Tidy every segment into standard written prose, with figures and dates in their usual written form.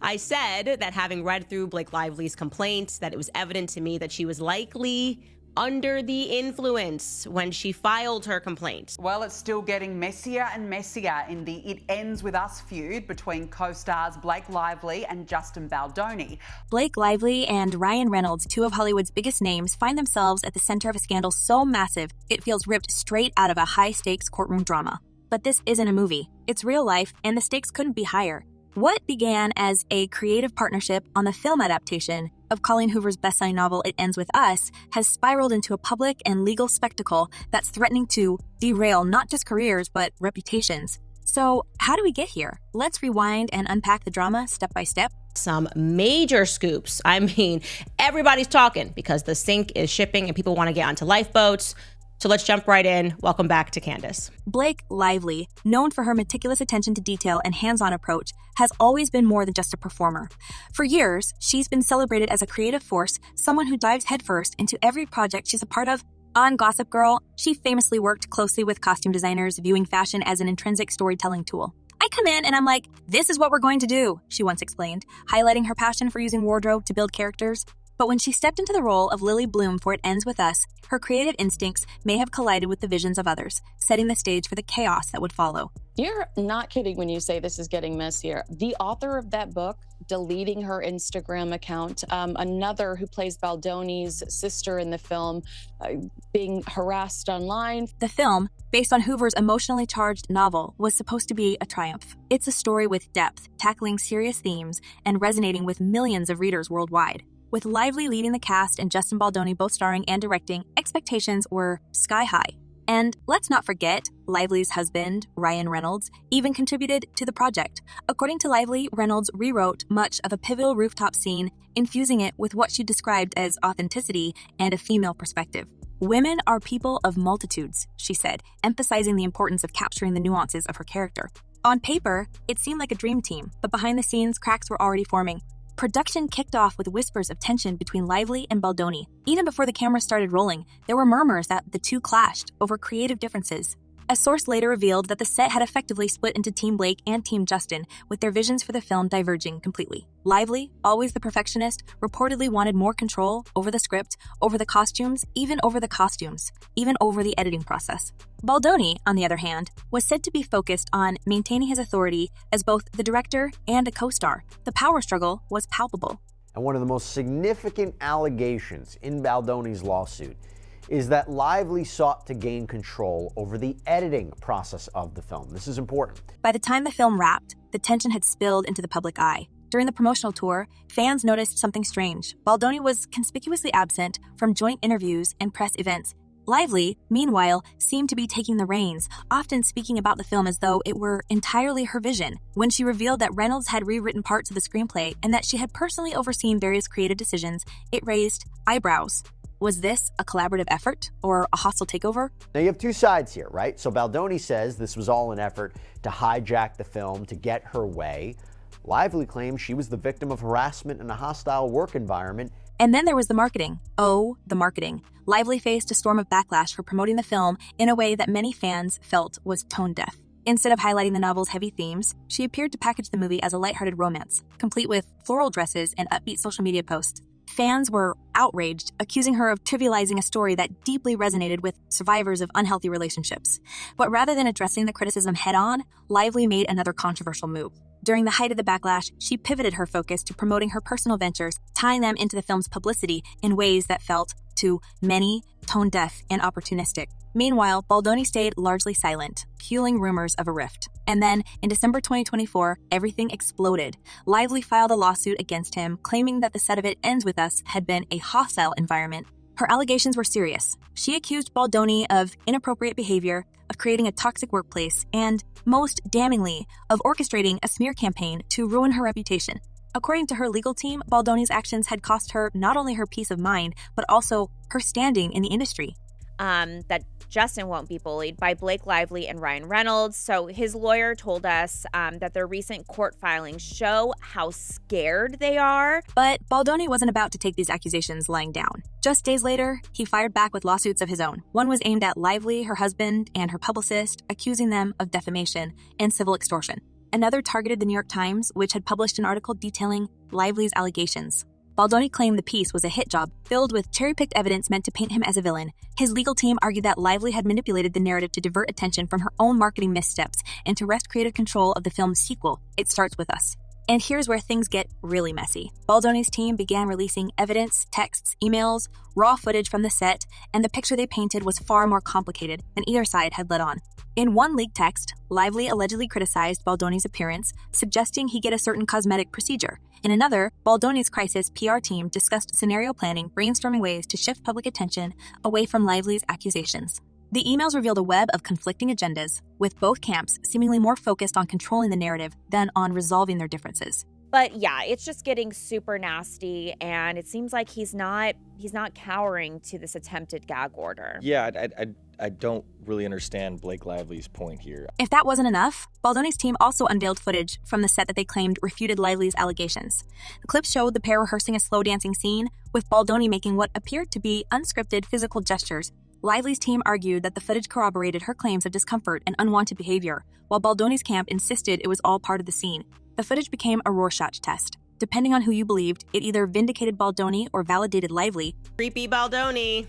I said that having read through Blake Lively's complaint, that it was evident to me that she was likely under the influence when she filed her complaint. Well, it's still getting messier and messier in the It Ends With Us feud between co-stars Blake Lively and Justin Baldoni. Blake Lively and Ryan Reynolds, two of Hollywood's biggest names, find themselves at the center of a scandal so massive it feels ripped straight out of a high-stakes courtroom drama. But this isn't a movie. It's real life, and the stakes couldn't be higher. What began as a creative partnership on the film adaptation of Colleen Hoover's best-selling novel It Ends With Us has spiraled into a public and legal spectacle that's threatening to derail not just careers, but reputations. So how do we get here? Let's rewind and unpack the drama step by step. Some major scoops. I mean, everybody's talking because the sink is shipping and people want to get onto lifeboats. So let's jump right in. Welcome back to Candace. Blake Lively, known for her meticulous attention to detail and hands-on approach, has always been more than just a performer. For years, she's been celebrated as a creative force, someone who dives headfirst into every project she's a part of. On Gossip Girl, she famously worked closely with costume designers, viewing fashion as an intrinsic storytelling tool. "I come in and I'm like, this is what we're going to do," she once explained, highlighting her passion for using wardrobe to build characters. But when she stepped into the role of Lily Bloom for It Ends With Us, her creative instincts may have collided with the visions of others, setting the stage for the chaos that would follow. You're not kidding when you say this is getting messier. The author of that book deleting her Instagram account, another who plays Baldoni's sister in the film, being harassed online. The film, based on Hoover's emotionally charged novel, was supposed to be a triumph. It's a story with depth, tackling serious themes, and resonating with millions of readers worldwide. With Lively leading the cast and Justin Baldoni both starring and directing, expectations were sky high. And let's not forget, Lively's husband, Ryan Reynolds, even contributed to the project. According to Lively, Reynolds rewrote much of a pivotal rooftop scene, infusing it with what she described as authenticity and a female perspective. "Women are people of multitudes," she said, emphasizing the importance of capturing the nuances of her character. On paper, it seemed like a dream team, but behind the scenes, cracks were already forming. Production kicked off with whispers of tension between Lively and Baldoni. Even before the camera started rolling, there were murmurs that the two clashed over creative differences. A source later revealed that the set had effectively split into Team Blake and Team Justin, with their visions for the film diverging completely. Lively, always the perfectionist, reportedly wanted more control over the script, over the costumes, even over the editing process. Baldoni, on the other hand, was said to be focused on maintaining his authority as both the director and a co-star. The power struggle was palpable. And one of the most significant allegations in Baldoni's lawsuit is that Lively sought to gain control over the editing process of the film. This is important. By the time the film wrapped, the tension had spilled into the public eye. During the promotional tour, fans noticed something strange. Baldoni was conspicuously absent from joint interviews and press events. Lively, meanwhile, seemed to be taking the reins, often speaking about the film as though it were entirely her vision. When she revealed that Reynolds had rewritten parts of the screenplay and that she had personally overseen various creative decisions, it raised eyebrows. Was this a collaborative effort or a hostile takeover? Now you have two sides here, right? So Baldoni says this was all an effort to hijack the film to get her way. Lively claims she was the victim of harassment in a hostile work environment. And then there was the marketing. Oh, the marketing. Lively faced a storm of backlash for promoting the film in a way that many fans felt was tone deaf. Instead of highlighting the novel's heavy themes, she appeared to package the movie as a lighthearted romance, complete with floral dresses and upbeat social media posts. Fans were outraged, accusing her of trivializing a story that deeply resonated with survivors of unhealthy relationships. But rather than addressing the criticism head-on, Lively made another controversial move. During the height of the backlash, she pivoted her focus to promoting her personal ventures, tying them into the film's publicity in ways that felt, to many, tone-deaf and opportunistic. Meanwhile, Baldoni stayed largely silent, fueling rumors of a rift. And then, in December 2024, everything exploded. Lively filed a lawsuit against him, claiming that the set of It Ends With Us had been a hostile environment. Her allegations were serious. She accused Baldoni of inappropriate behavior, of creating a toxic workplace, and, most damningly, of orchestrating a smear campaign to ruin her reputation. According to her legal team, Baldoni's actions had cost her not only her peace of mind, but also her standing in the industry. That Justin won't be bullied by Blake Lively and Ryan Reynolds. So his lawyer told us that their recent court filings show how scared they are. But Baldoni wasn't about to take these accusations lying down. Just days later, he fired back with lawsuits of his own. One was aimed at Lively, her husband, and her publicist, accusing them of defamation and civil extortion. Another targeted the New York Times, which had published an article detailing Lively's allegations. Baldoni claimed the piece was a hit job, filled with cherry-picked evidence meant to paint him as a villain. His legal team argued that Lively had manipulated the narrative to divert attention from her own marketing missteps and to wrest creative control of the film's sequel, It Starts With Us. And here's where things get really messy. Baldoni's team began releasing evidence, texts, emails, raw footage from the set, and the picture they painted was far more complicated than either side had let on. In one leaked text, Lively allegedly criticized Baldoni's appearance, suggesting he get a certain cosmetic procedure. In another, Baldoni's crisis PR team discussed scenario planning, brainstorming ways to shift public attention away from Lively's accusations. The emails revealed a web of conflicting agendas, with both camps seemingly more focused on controlling the narrative than on resolving their differences. But yeah, it's just getting super nasty, and it seems like he's not cowering to this attempted gag order. Yeah, I don't really understand Blake Lively's point here. If that wasn't enough, Baldoni's team also unveiled footage from the set that they claimed refuted Lively's allegations. The clip showed the pair rehearsing a slow dancing scene, with Baldoni making what appeared to be unscripted physical gestures. Lively's team argued that the footage corroborated her claims of discomfort and unwanted behavior, while Baldoni's camp insisted it was all part of the scene. The footage became a Rorschach test. Depending on who you believed, it either vindicated Baldoni or validated Lively. Creepy Baldoni.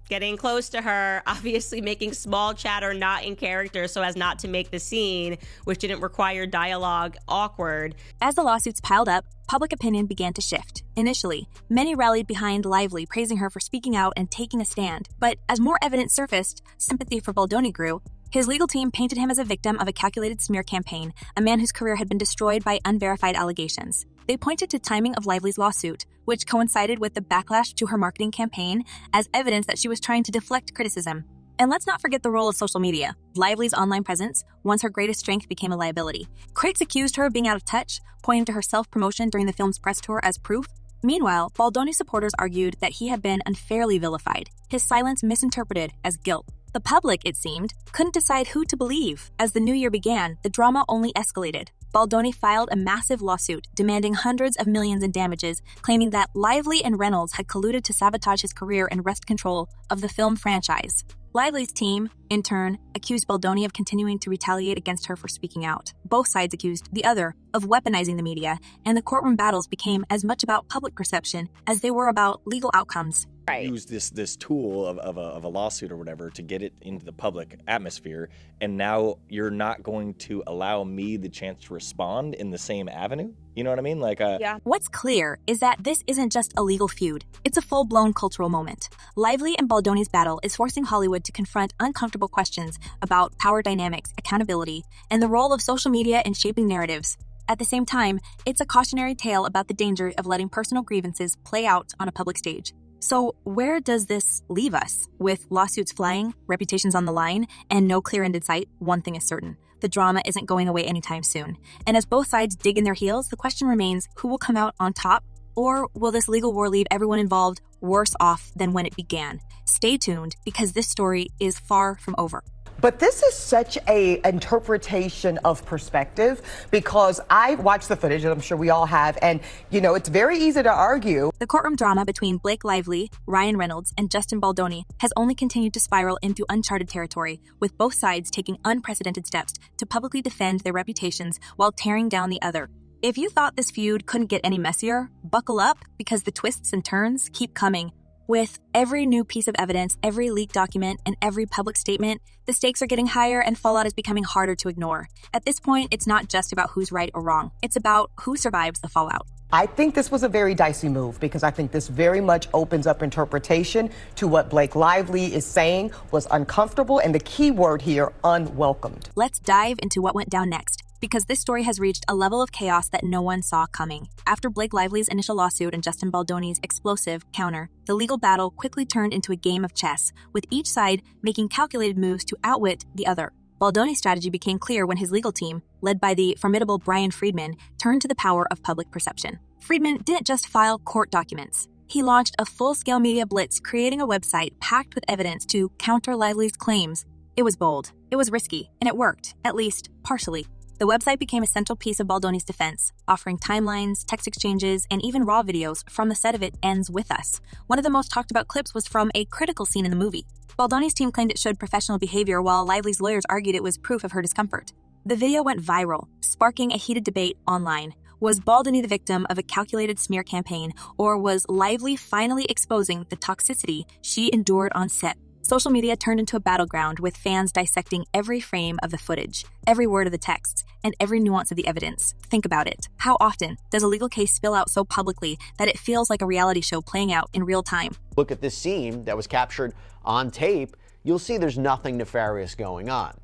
Getting close to her, obviously making small chatter not in character so as not to make the scene, which didn't require dialogue, awkward. As the lawsuits piled up, public opinion began to shift. Initially, many rallied behind Lively, praising her for speaking out and taking a stand. But as more evidence surfaced, sympathy for Baldoni grew. His legal team painted him as a victim of a calculated smear campaign, a man whose career had been destroyed by unverified allegations. They pointed to timing of Lively's lawsuit, which coincided with the backlash to her marketing campaign, as evidence that she was trying to deflect criticism. And let's not forget the role of social media. Lively's online presence, once her greatest strength, became a liability. Critics accused her of being out of touch, pointing to her self-promotion during the film's press tour as proof. Meanwhile, Baldoni supporters argued that he had been unfairly vilified, his silence misinterpreted as guilt. The public, it seemed, couldn't decide who to believe. As the new year began, the drama only escalated. Baldoni filed a massive lawsuit demanding hundreds of millions in damages, claiming that Lively and Reynolds had colluded to sabotage his career and wrest control of the film franchise. Lively's team, in turn, accused Baldoni of continuing to retaliate against her for speaking out. Both sides accused the other of weaponizing the media, and the courtroom battles became as much about public perception as they were about legal outcomes. Right. Use this tool of a lawsuit or whatever to get it into the public atmosphere, and now you're not going to allow me the chance to respond in the same avenue? You know what I mean? Yeah. What's clear is that this isn't just a legal feud. It's a full-blown cultural moment. Lively and Baldoni's battle is forcing Hollywood to confront uncomfortable questions about power dynamics, accountability, and the role of social media in shaping narratives. At the same time, it's a cautionary tale about the danger of letting personal grievances play out on a public stage. So where does this leave us? With lawsuits flying, reputations on the line, and no clear end in sight, one thing is certain. The drama isn't going away anytime soon. And as both sides dig in their heels, the question remains, who will come out on top? Or will this legal war leave everyone involved worse off than when it began? Stay tuned, because this story is far from over. But this is such a interpretation of perspective, because I watched the footage, and I'm sure we all have, and, you know, it's very easy to argue. The courtroom drama between Blake Lively, Ryan Reynolds, and Justin Baldoni has only continued to spiral into uncharted territory, with both sides taking unprecedented steps to publicly defend their reputations while tearing down the other. If you thought this feud couldn't get any messier, buckle up, because the twists and turns keep coming. With every new piece of evidence, every leaked document, and every public statement, the stakes are getting higher and fallout is becoming harder to ignore. At this point, it's not just about who's right or wrong. It's about who survives the fallout. I think this was a very dicey move, because I think this very much opens up interpretation to what Blake Lively is saying was uncomfortable, and the key word here, unwelcomed. Let's dive into what went down next, because this story has reached a level of chaos that no one saw coming. After Blake Lively's initial lawsuit and Justin Baldoni's explosive counter, the legal battle quickly turned into a game of chess, with each side making calculated moves to outwit the other. Baldoni's strategy became clear when his legal team, led by the formidable Brian Friedman, turned to the power of public perception. Friedman didn't just file court documents. He launched a full-scale media blitz, creating a website packed with evidence to counter Lively's claims. It was bold, it was risky, and it worked, at least partially. The website became a central piece of Baldoni's defense, offering timelines, text exchanges, and even raw videos from the set of It Ends With Us. One of the most talked about clips was from a critical scene in the movie. Baldoni's team claimed it showed professional behavior, while Lively's lawyers argued it was proof of her discomfort. The video went viral, sparking a heated debate online. Was Baldoni the victim of a calculated smear campaign, or was Lively finally exposing the toxicity she endured on set? Social media turned into a battleground, with fans dissecting every frame of the footage, every word of the texts, and every nuance of the evidence. Think about it. How often does a legal case spill out so publicly that it feels like a reality show playing out in real time? Look at this scene that was captured on tape. You'll see there's nothing nefarious going on.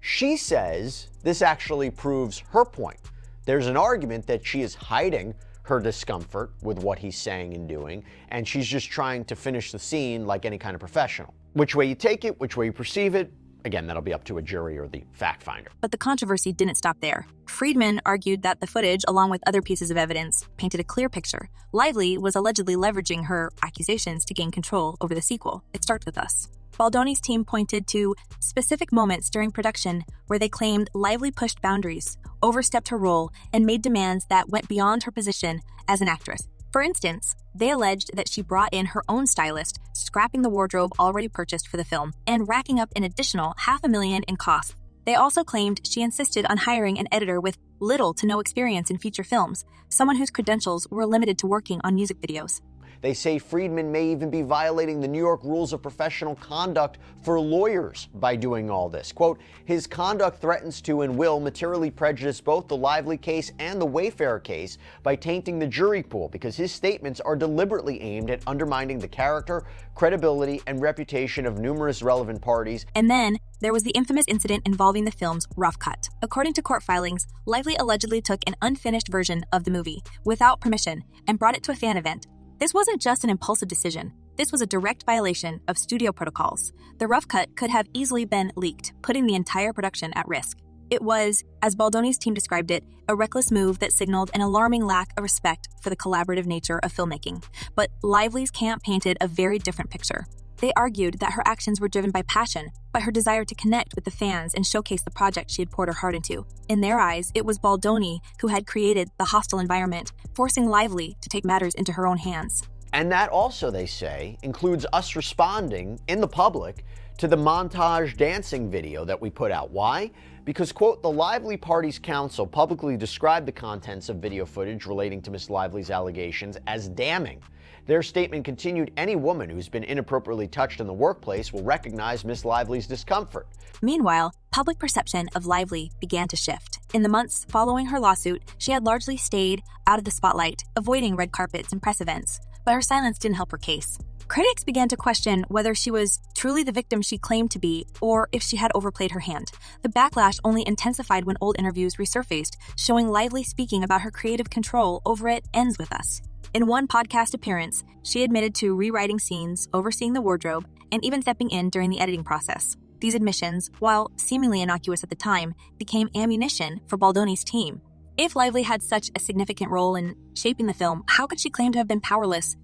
She says this actually proves her point. There's an argument that she is hiding her discomfort with what he's saying and doing, and she's just trying to finish the scene like any kind of professional. Which way you take it, which way you perceive it, again, that'll be up to a jury or the fact finder. But the controversy didn't stop there. Friedman argued that the footage, along with other pieces of evidence, painted a clear picture. Lively was allegedly leveraging her accusations to gain control over the sequel, It Starts With Us. Baldoni's team pointed to specific moments during production where they claimed Lively pushed boundaries, overstepped her role, and made demands that went beyond her position as an actress. For instance, they alleged that she brought in her own stylist, scrapping the wardrobe already purchased for the film, and racking up an additional $500,000 in costs. They also claimed she insisted on hiring an editor with little to no experience in feature films, someone whose credentials were limited to working on music videos. They say Friedman may even be violating the New York rules of professional conduct for lawyers by doing all this. Quote, his conduct threatens to and will materially prejudice both the Lively case and the Wayfarer case by tainting the jury pool, because his statements are deliberately aimed at undermining the character, credibility, and reputation of numerous relevant parties. And then there was the infamous incident involving the film's rough cut. According to court filings, Lively allegedly took an unfinished version of the movie without permission and brought it to a fan event. This wasn't just an impulsive decision. This was a direct violation of studio protocols. The rough cut could have easily been leaked, putting the entire production at risk. It was, as Baldoni's team described it, a reckless move that signaled an alarming lack of respect for the collaborative nature of filmmaking. But Lively's camp painted a very different picture. They argued that her actions were driven by passion, by her desire to connect with the fans and showcase the project she had poured her heart into. In their eyes, it was Baldoni who had created the hostile environment, forcing Lively to take matters into her own hands. And that also, they say, includes us responding in the public to the montage dancing video that we put out. Why? Because, quote, the Lively Party's counsel publicly described the contents of video footage relating to Miss Lively's allegations as damning. Their statement continued, any woman who's been inappropriately touched in the workplace will recognize Miss Lively's discomfort. Meanwhile, public perception of Lively began to shift. In the months following her lawsuit, she had largely stayed out of the spotlight, avoiding red carpets and press events, but her silence didn't help her case. Critics began to question whether she was truly the victim she claimed to be, or if she had overplayed her hand. The backlash only intensified when old interviews resurfaced, showing Lively speaking about her creative control over It Ends With Us. In one podcast appearance, she admitted to rewriting scenes, overseeing the wardrobe, and even stepping in during the editing process. These admissions, while seemingly innocuous at the time, became ammunition for Baldoni's team. If Lively had such a significant role in shaping the film, how could she claim to have been powerless?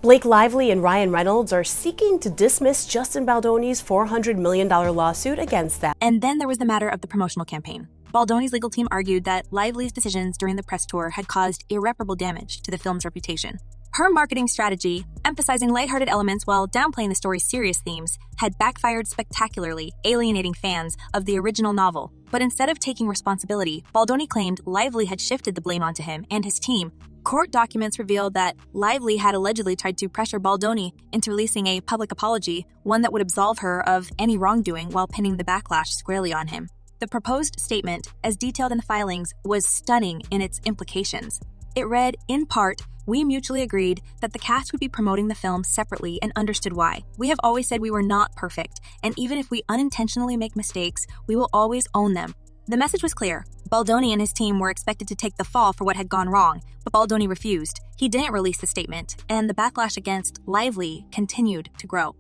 Blake Lively and Ryan Reynolds are seeking to dismiss Justin Baldoni's $400 million lawsuit against them. And then there was the matter of the promotional campaign. Baldoni's legal team argued that Lively's decisions during the press tour had caused irreparable damage to the film's reputation. Her marketing strategy, emphasizing lighthearted elements while downplaying the story's serious themes, had backfired spectacularly, alienating fans of the original novel. But instead of taking responsibility, Baldoni claimed Lively had shifted the blame onto him and his team. Court documents revealed that Lively had allegedly tried to pressure Baldoni into releasing a public apology, one that would absolve her of any wrongdoing while pinning the backlash squarely on him. The proposed statement, as detailed in the filings, was stunning in its implications. It read, in part, we mutually agreed that the cast would be promoting the film separately and understood why. We have always said we were not perfect, and even if we unintentionally make mistakes, we will always own them. The message was clear. Baldoni and his team were expected to take the fall for what had gone wrong, but Baldoni refused. He didn't release the statement, and the backlash against Lively continued to grow.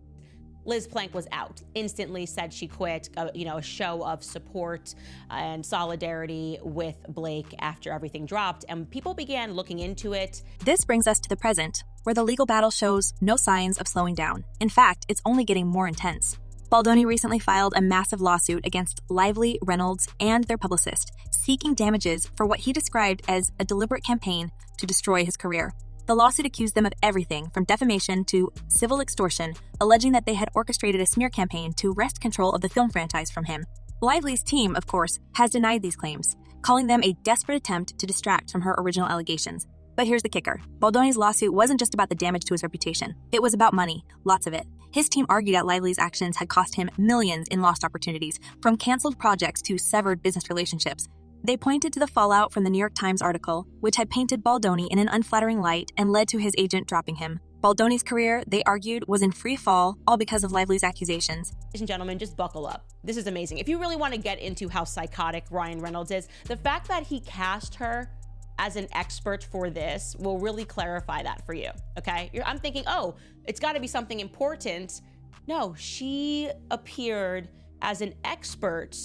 Liz Plank was out, instantly said she quit, a show of support and solidarity with Blake after everything dropped, and people began looking into it. This brings us to the present, where the legal battle shows no signs of slowing down. In fact, it's only getting more intense. Baldoni recently filed a massive lawsuit against Lively, Reynolds, and their publicist, seeking damages for what he described as a deliberate campaign to destroy his career. The lawsuit accused them of everything from defamation to civil extortion, alleging that they had orchestrated a smear campaign to wrest control of the film franchise from him. Lively's team, of course, has denied these claims, calling them a desperate attempt to distract from her original allegations. But here's the kicker. Baldoni's lawsuit wasn't just about the damage to his reputation. It was about money, lots of it. His team argued that Lively's actions had cost him millions in lost opportunities, from canceled projects to severed business relationships. They pointed to the fallout from the New York Times article, which had painted Baldoni in an unflattering light and led to his agent dropping him. Baldoni's career, they argued, was in free fall, all because of Lively's accusations. Ladies and gentlemen, just buckle up. This is amazing. If you really want to get into how psychotic Ryan Reynolds is, the fact that he cast her as an expert for this will really clarify that for you, okay? I'm thinking, oh, it's got to be something important. No, she appeared as an expert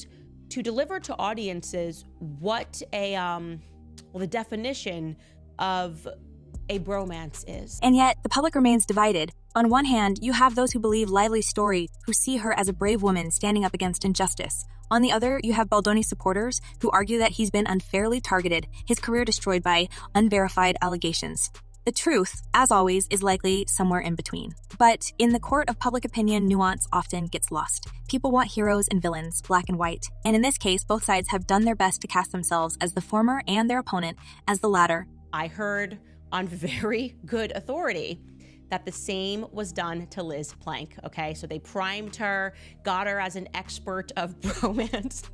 to deliver to audiences what the definition of a bromance is. And yet, the public remains divided. On one hand, you have those who believe Lively's story, who see her as a brave woman standing up against injustice. On the other, you have Baldoni's supporters, who argue that he's been unfairly targeted, his career destroyed by unverified allegations. The truth, as always, is likely somewhere in between. But in the court of public opinion, nuance often gets lost. People want heroes and villains, black and white. And in this case, both sides have done their best to cast themselves as the former and their opponent as the latter. I heard on very good authority that the same was done to Liz Plank, okay? So they primed her, got her as an expert of bromance.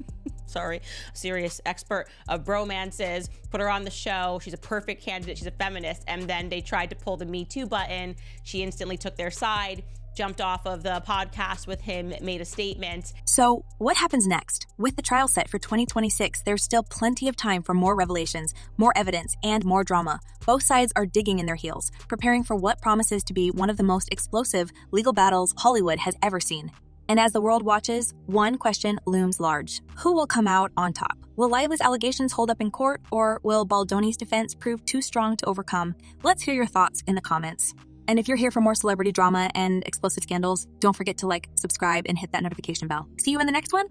Sorry, serious expert of bromances, put her on the show. She's a perfect candidate, she's a feminist. And then they tried to pull the Me Too button. She instantly took their side, jumped off of the podcast with him, made a statement. So what happens next? With the trial set for 2026, there's still plenty of time for more revelations, more evidence, and more drama. Both sides are digging in their heels, preparing for what promises to be one of the most explosive legal battles Hollywood has ever seen. And as the world watches, one question looms large. Who will come out on top? Will Lively's allegations hold up in court, or will Baldoni's defense prove too strong to overcome? Let's hear your thoughts in the comments. And if you're here for more celebrity drama and explosive scandals, don't forget to like, subscribe, and hit that notification bell. See you in the next one.